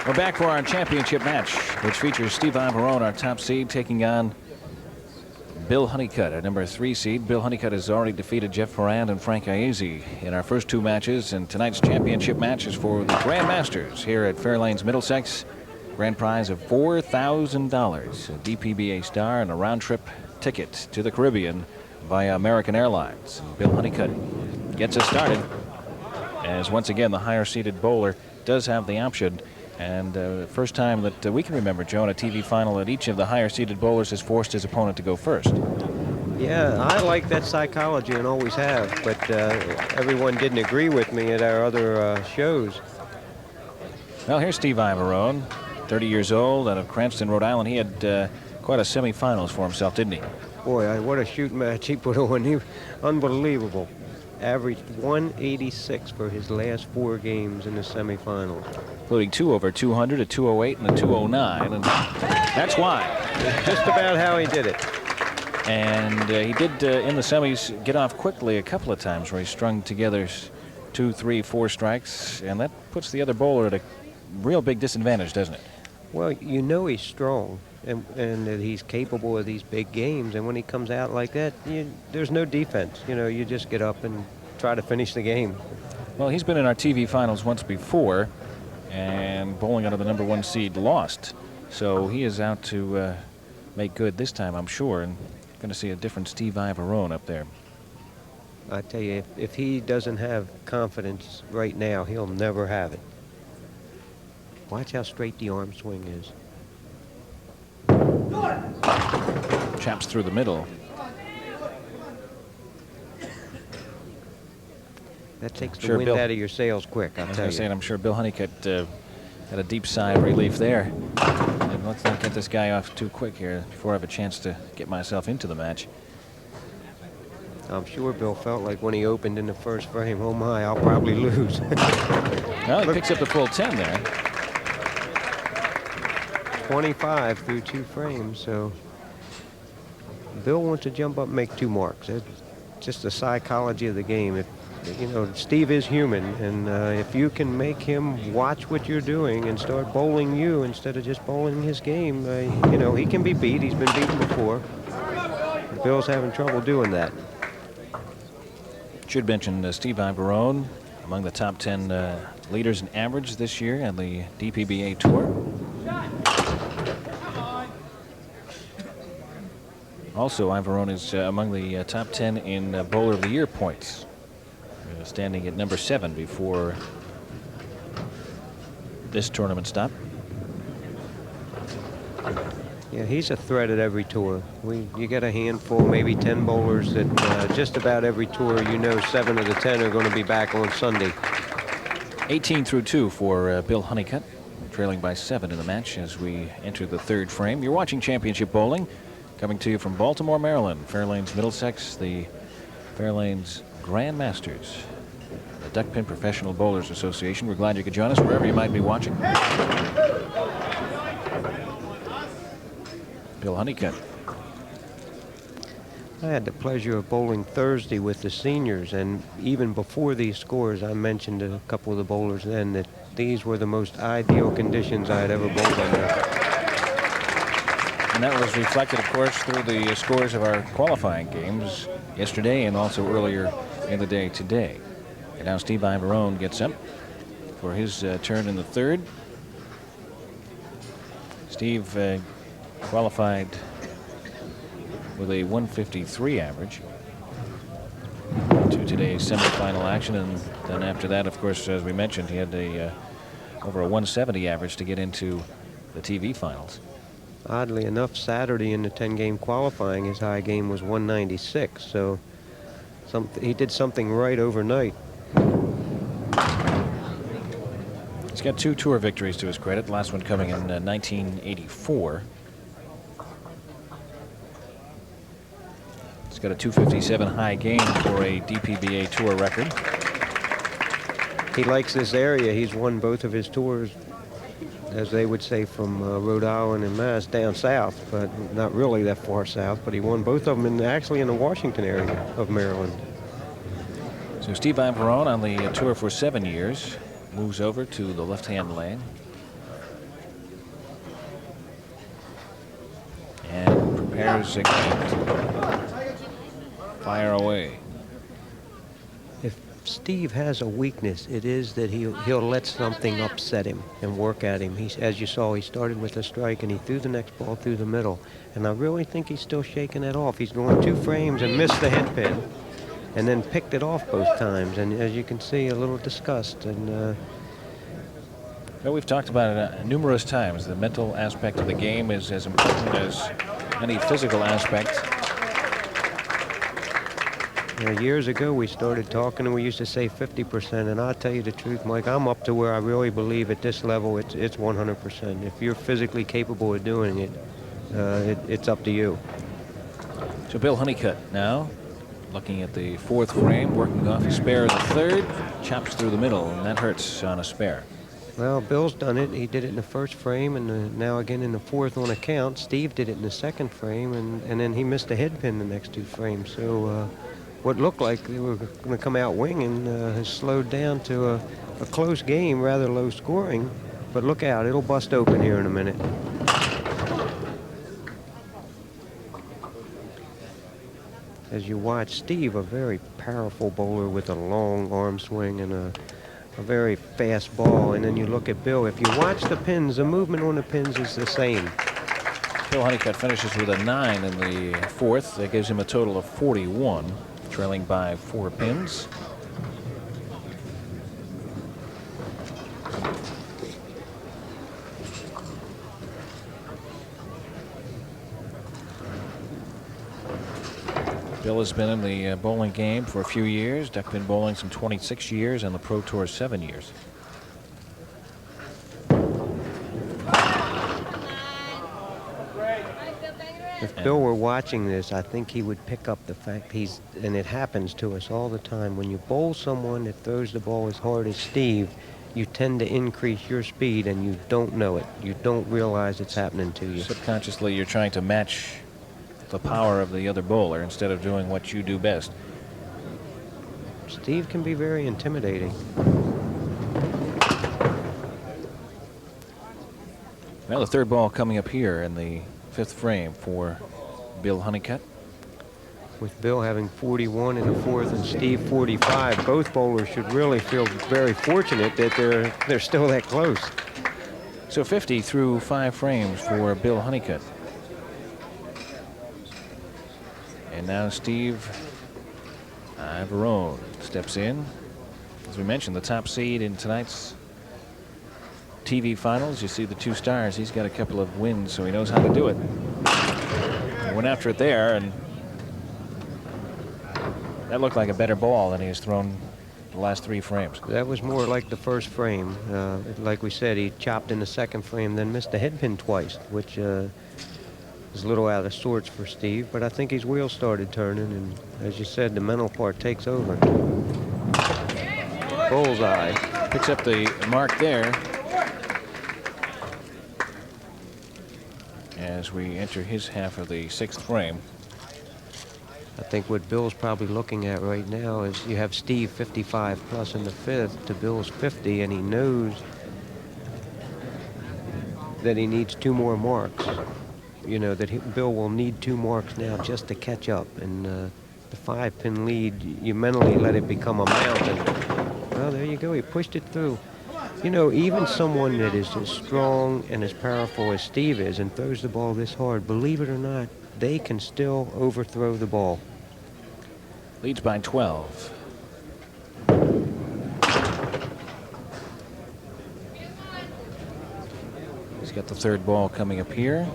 We're back for our championship match, which features Steve Iavarone, our top seed, taking on Bill Honeycutt, our number 3 seed. Bill Honeycutt has already defeated Jeff Ferrand and Frank Iazi in our first 2 matches, and tonight's championship match is for the Grand Masters here at Fairlanes, Middlesex. Grand prize of $4,000, a DPBA star, and a round-trip ticket to the Caribbean via American Airlines. And Bill Honeycutt gets us started, as once again the higher-seeded bowler does have the option. And first time that we can remember, Joe, in a TV final, that each of the higher-seeded bowlers has forced his opponent to go first. Yeah, I like that psychology and always have, but everyone didn't agree with me at our other shows. Well, here's Steve Iavarone, 30 years old, out of Cranston, Rhode Island. He had quite a semifinals for himself, didn't he? Boy, what a shoot match he put on. Unbelievable. Averaged 186 for his last 4 games in the semifinals. Including 2 over 200, a 208, and a 209. And that's why. Just about how he did it. And he did, in the semis, get off quickly a couple of times where he strung together 2, 3, 4 strikes. And that puts the other bowler at a real big disadvantage, doesn't it? Well, you know he's strong and that he's capable of these big games. And when he comes out like that, there's no defense. You know, you just get up and try to finish the game. Well, he's been in our TV finals once before, and bowling out of the number 1 seed lost. So he is out to make good this time, I'm sure, and going to see a different Steve Iavarone up there. I tell you, if he doesn't have confidence right now, he'll never have it. Watch how straight the arm swing is. Chaps through the middle. That takes the wind out of your sails quick, I'll tell you. I'm sure Bill Honeycutt had a deep sigh of relief there. And let's not get this guy off too quick here before I have a chance to get myself into the match. I'm sure Bill felt like when he opened in the first frame, oh my, I'll probably lose. Well, he picks up the full 10 there. 25 through 2 frames, so Bill wants to jump up and make 2 marks. It's just the psychology of the game. You know, Steve is human, and if you can make him watch what you're doing and start bowling you instead of just bowling his game, you know, he can be beat. He's been beaten before. Bill's having trouble doing that. Should mention Steve Iavarone, among the top 10 leaders in average this year on the DPBA Tour. Also, Iavarone is among the top 10 in Bowler of the Year points, standing at number 7 before this tournament stop. Yeah, he's a threat at every tour. You get a handful, maybe 10 bowlers that just about every tour, you know 7 of the 10 are going to be back on Sunday. 18 through 2 for Bill Honeycutt, trailing by 7 in the match as we enter the 3rd frame. You're watching Championship Bowling, coming to you from Baltimore, Maryland, Fairlanes, Middlesex, the Fairlanes Grand Masters, the Duckpin Professional Bowlers Association. We're glad you could join us wherever you might be watching. Bill Honeycutt. I had the pleasure of bowling Thursday with the seniors, and even before these scores, I mentioned to a couple of the bowlers then that these were the most ideal conditions I had ever bowled under. And that was reflected, of course, through the scores of our qualifying games yesterday and also earlier in the day today. And now Steve Iavarone gets up for his turn in the 3rd. Steve qualified with a 153 average to today's semifinal action, and then after that, of course, as we mentioned, he had over a 170 average to get into the TV finals. Oddly enough, Saturday in the 10-game qualifying, his high game was 196, so he did something right overnight. He's got 2 tour victories to his credit, the last one coming in 1984. He's got a 257 high game for a DPBA tour record. He likes this area. He's won both of his tours, as they would say, from Rhode Island and Mass down south, but not really that far south, but he won both of them actually in the Washington area of Maryland. So Steve Iavarone on the tour for 7 years moves over to the left-hand lane. Pairs again. Fire away. If Steve has a weakness, it is that he'll let something upset him and work at him. As you saw, he started with a strike and he threw the next ball through the middle. And I really think he's still shaking that off. He's going 2 frames and missed the head pin, and then picked it off both times. And as you can see, a little disgust. And well, we've talked about it numerous times. The mental aspect of the game is as important as any physical aspect. Years ago, we started talking, and we used to say 50%. And I'll tell you the truth, Mike, I'm up to where I really believe at this level it's 100%. If you're physically capable of doing it, it's up to you. So Bill Honeycutt now looking at the 4th frame, working off a spare of the 3rd, chops through the middle, and that hurts on a spare. Well, Bill's done it. He did it in the 1st frame, and now again in the 4th on a count. Steve did it in the 2nd frame, and then he missed a head pin the next 2 frames. So what looked like they were going to come out winging has slowed down to a close game, rather low scoring. But look out, it'll bust open here in a minute. As you watch, Steve, a very powerful bowler with a long arm swing and a very fast ball. And then you look at Bill. If you watch the pins, the movement on the pins is the same. Bill Honeycutt finishes with a 9 in the 4th. That gives him a total of 41, trailing by 4 pins. Bill has been in the bowling game for a few years. Duckpin bowling some 26 years, and the Pro Tour 7 years. If Bill were watching this, I think he would pick up the fact and it happens to us all the time. When you bowl someone that throws the ball as hard as Steve, you tend to increase your speed and you don't know it. You don't realize it's happening to you. Subconsciously, you're trying to match the power of the other bowler instead of doing what you do best. Steve can be very intimidating. Well, the 3rd ball coming up here in the 5th frame for Bill Honeycutt. With Bill having 41 in the 4th and Steve 45, both bowlers should really feel very fortunate that they're still that close. So 50 through 5 frames for Bill Honeycutt. And now Steve Iavarone steps in. As we mentioned, the top seed in tonight's TV finals. You see the 2 stars. He's got a couple of wins, so he knows how to do it. He went after it there, and that looked like a better ball than he has thrown the last 3 frames. That was more like the 1st frame. Like we said, he chopped in the 2nd frame, then missed a head pin twice, which is a little out of sorts for Steve, but I think his wheels started turning, and as you said, the mental part takes over. Bullseye. Picks up the mark there as we enter his half of the 6th frame. I think what Bill's probably looking at right now is you have Steve 55 plus in the 5th to Bill's 50, and he knows that he needs 2 more marks. You know, that Bill will need 2 marks now just to catch up. And the 5-pin lead, you mentally let it become a mountain. Well, there you go. He pushed it through. You know, even someone that is as strong and as powerful as Steve is and throws the ball this hard, believe it or not, they can still overthrow the ball. Leads by 12. He's got the 3rd ball coming up here.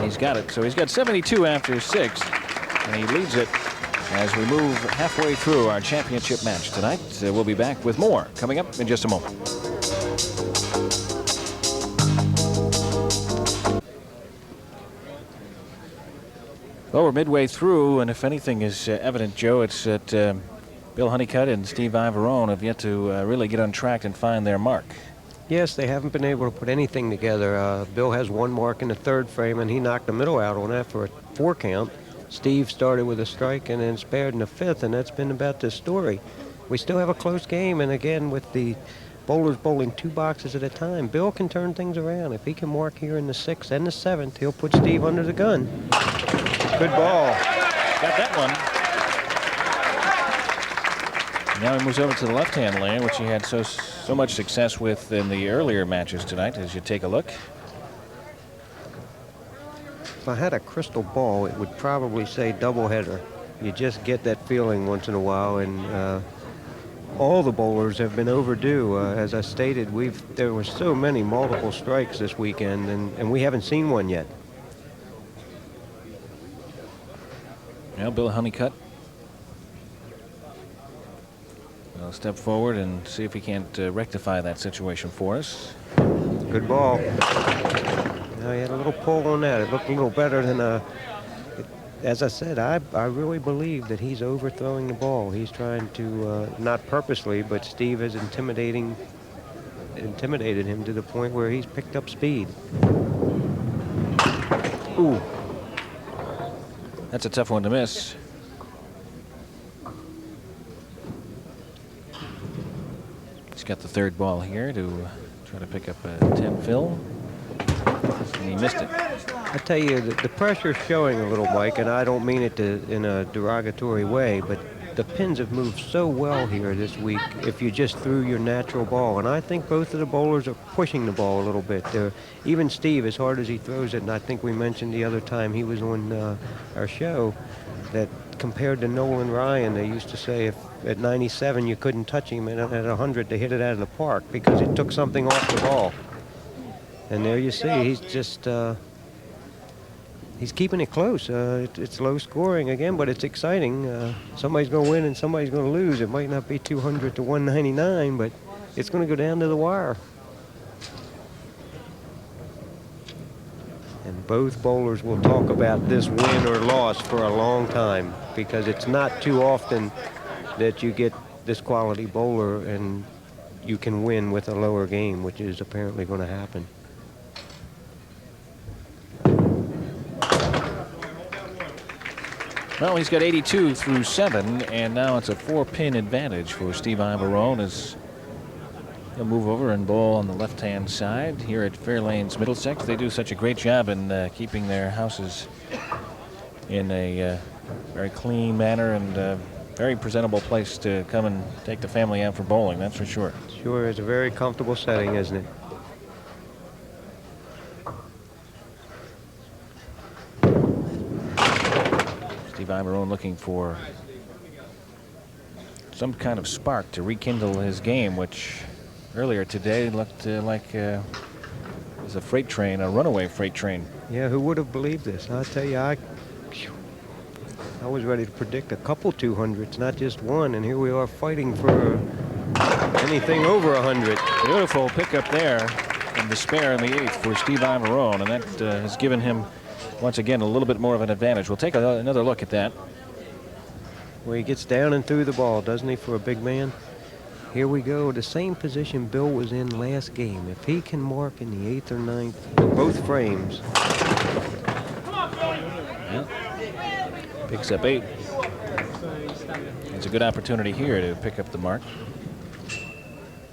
He's got it. So he's got 72 after 6, and he leads it as we move halfway through our championship match tonight. We'll be back with more coming up in just a moment. Well, we're midway through, and if anything is evident, Joe, it's that Bill Honeycutt and Steve Iavarone have yet to really get on track and find their mark. Yes, they haven't been able to put anything together. Bill has 1 mark in the 3rd frame, and he knocked the middle out on that for a 4 count. Steve started with a strike and then spared in the 5th, and that's been about the story. We still have a close game, and again, with the bowlers bowling 2 boxes at a time. Bill can turn things around. If he can mark here in the 6th and the 7th, he'll put Steve under the gun. Good ball. Got that one. Now he moves over to the left-hand lane, which he had so much success with in the earlier matches tonight, as you take a look. If I had a crystal ball, it would probably say doubleheader. You just get that feeling once in a while, and all the bowlers have been overdue. As I stated, there were so many multiple strikes this weekend, and we haven't seen one yet. Now Bill Honeycutt will step forward and see if he can't rectify that situation for us. Good ball. Now he had a little pull on that. It looked a little better than as I said, I really believe that he's overthrowing the ball. He's trying to, not purposely, but Steve has intimidated him to the point where he's picked up speed. Ooh. That's a tough one to miss. He's got the 3rd ball here to try to pick up a 10 fill. And he missed it. I tell you, the pressure's showing a little, Mike, and I don't mean it in a derogatory way, but the pins have moved so well here this week if you just threw your natural ball. And I think both of the bowlers are pushing the ball a little bit. Even Steve, as hard as he throws it, and I think we mentioned the other time he was on our show, that compared to Nolan Ryan, they used to say if at 97 you couldn't touch him, and at 100 they hit it out of the park because it took something off the ball. And there you see, he's just... he's keeping it close. It's low scoring again, but it's exciting. Somebody's going to win and somebody's going to lose. It might not be 200 to 199, but it's going to go down to the wire. And both bowlers will talk about this win or loss for a long time, because it's not too often that you get this quality bowler and you can win with a lower game, which is apparently going to happen. Well, he's got 82 through 7, and now it's a 4-pin advantage for Steve Iavarone as he'll move over and bowl on the left-hand side here at Fairlanes, Middlesex. They do such a great job in keeping their houses in a very clean manner and very presentable place to come and take the family out for bowling, that's for sure. Sure, it's a very comfortable setting, isn't it? Steve Iavarone looking for some kind of spark to rekindle his game, which earlier today looked like it was a freight train, a runaway freight train. Yeah, who would have believed this? I tell you, I was ready to predict a couple 200s, not just one, and here we are fighting for anything over 100. Beautiful pickup there in the spare in the 8th for Steve Iavarone, and that has given him once again a little bit more of an advantage. We'll take another look at that. Well, he gets down and through the ball, doesn't he, for a big man? Here we go, the same position Bill was in last game. If he can mark in the 8th or 9th, both frames. Yeah. Picks up 8. It's a good opportunity here to pick up the mark.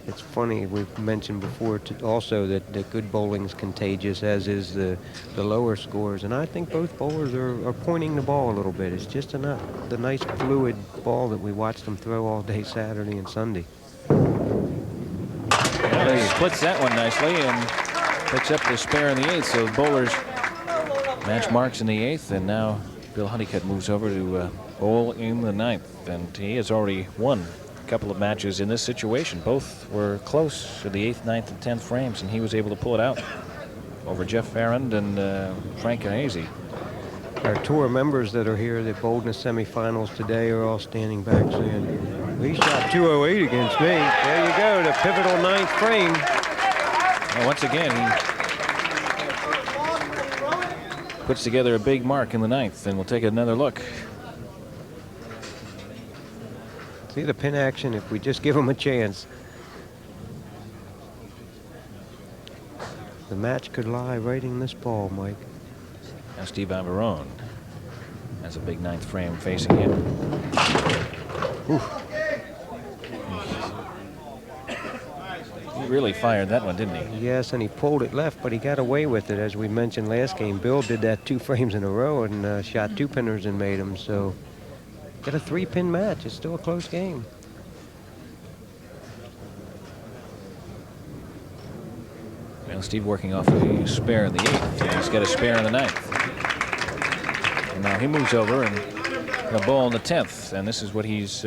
It's funny, we've mentioned before also that good bowling's contagious, as is the lower scores. And I think both bowlers are pointing the ball a little bit. It's just the nice fluid ball that we watched them throw all day Saturday and Sunday. Well, he splits that one nicely and picks up the spare in the 8th. So the bowlers match marks in the 8th, and now Bill Honeycutt moves over to bowl in the 9th. And he has already won couple of matches in this situation. Both were close to the 8th, 9th, and 10th frames, and he was able to pull it out over Jeff Farrand and Frank Iavarone. Our tour members that are here that bowled in the semifinals today are all standing back saying, he shot 208 against me. There you go, the pivotal 9th frame. Well, once again, he puts together a big mark in the 9th, and we'll take another look. See the pin action if we just give him a chance. The match could lie right in this ball, Mike. Now Steve Iavarone has a big 9th frame facing him. really fired that one, didn't he? Yes, and he pulled it left, but he got away with it. As we mentioned last game, Bill did that 2 frames in a row and shot 2 pinners and made them. So got a 3-pin match. It's still a close game. Well, Steve working off a spare in the 8th. He's got a spare in the 9th. And now he moves over and a ball in the 10th. And this is what he's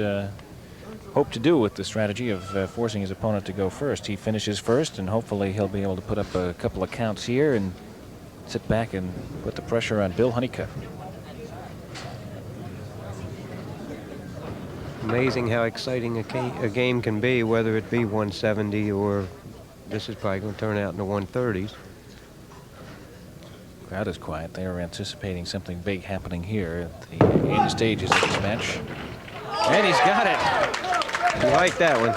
hoped to do with the strategy of forcing his opponent to go first. He finishes first, and hopefully he'll be able to put up a couple of counts here and sit back and put the pressure on Bill Honeycutt. Amazing how exciting a game can be, whether it be 170 or this is probably going to turn out in the 130s. Crowd is quiet. They are anticipating something big happening here at the end stages of this match. And he's got it. You like that one.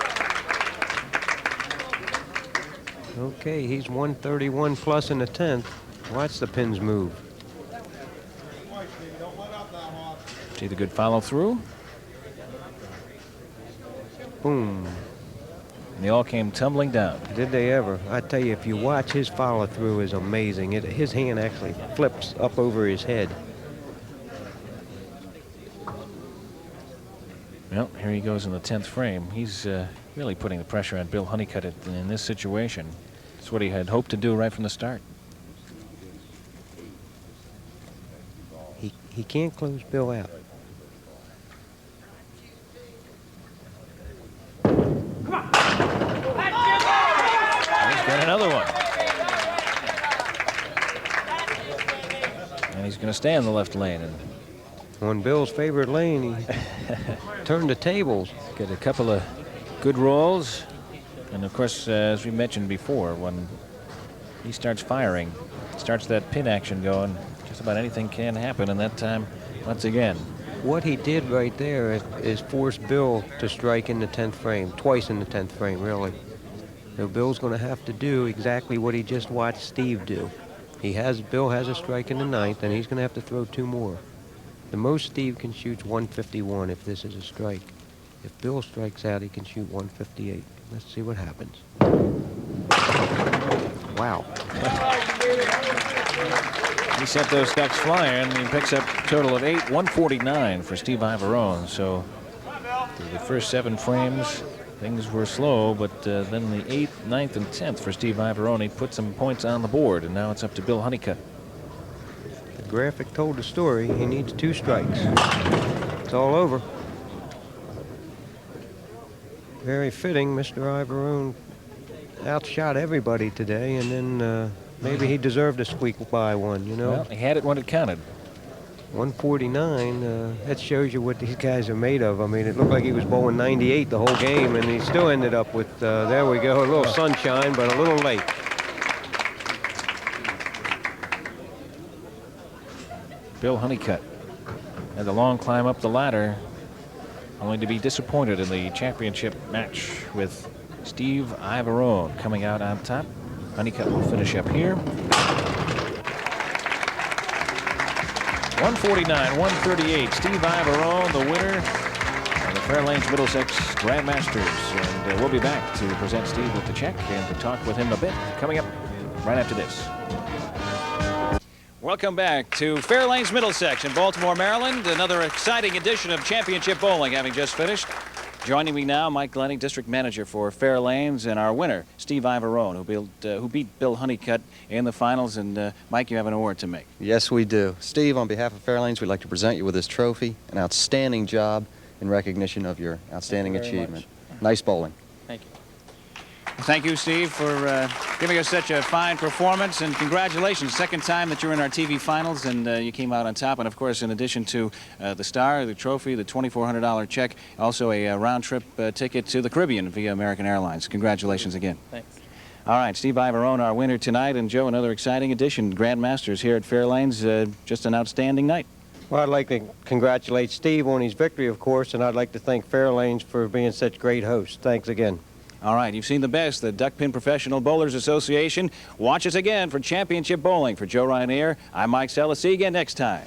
Okay, he's 131 plus in the 10th. Watch the pins move. See the good follow through. Boom. And they all came tumbling down. Did they ever? I tell you, if you watch, his follow through is amazing. His hand actually flips up over his head. Well, here he goes in the 10th frame. He's really putting the pressure on Bill Honeycutt in this situation. That's what he had hoped to do right from the start. He can't close Bill out. He's got another one. And he's going to stay in the left lane. And on Bill's favorite lane, he turned the tables. Get a couple of good rolls. And of course, as we mentioned before, when he starts firing, starts that pin action going, just about anything can happen. And that time, once again, what he did right there is force Bill to strike in the 10th frame, twice in the 10th frame, really. So Bill's going to have to do exactly what he just watched Steve do. Bill has a strike in the 9th, and he's going to have to throw 2 more. The most Steve can shoot is 151 if this is a strike. If Bill strikes out, he can shoot 158. Let's see what happens. Wow. He sent those ducks flying, and he picks up a total of 8, 149 for Steve Iavarone. So through the first 7 frames, things were slow, but then the 8th, 9th, and 10th for Steve Iavarone put some points on the board, and now it's up to Bill Honeycutt. The graphic told the story. He needs 2 strikes. It's all over. Very fitting. Mr. Iavarone outshot everybody today, and then maybe he deserved to squeak by one, you know. Well, he had it when it counted. 149, that shows you what these guys are made of. I mean, it looked like he was bowling 98 the whole game, and he still ended up with, there we go, a little sunshine, but a little late. Bill Honeycutt had a long climb up the ladder, only to be disappointed in the championship match with Steve Iavarone coming out on top. Honeycutt will finish up here. 149, 138. Steve Iavarone, the winner of the Fairlanes Middlesex Grandmasters. And we'll be back to present Steve with the check and to talk with him a bit coming up right after this. Welcome back to Fairlanes Middlesex in Baltimore, Maryland. Another exciting edition of Championship Bowling having just finished. Joining me now, Mike Glennie, District Manager for Fairlanes, and our winner, Steve Iavarone, who beat Bill Honeycutt in the finals. And Mike, you have an award to make. Yes, we do. Steve, on behalf of Fairlanes, we'd like to present you with this trophy. An outstanding job in recognition of your outstanding achievement. Nice bowling. Thank you. Thank you, Steve, for giving us such a fine performance, and congratulations. Second time that you're in our TV finals, and you came out on top. And of course, in addition to the star, the trophy, the $2,400 check, also a round-trip ticket to the Caribbean via American Airlines. Congratulations again. Thanks. All right, Steve Iavarone, our winner tonight, and Joe, another exciting edition. Grandmasters here at Fairlanes, just an outstanding night. Well, I'd like to congratulate Steve on his victory, of course, and I'd like to thank Fairlanes for being such great hosts. Thanks again. All right, you've seen the best, the Duckpin Professional Bowlers Association. Watch us again for Championship Bowling. For Joe Ryanier, I'm Mike Sella. See you again next time.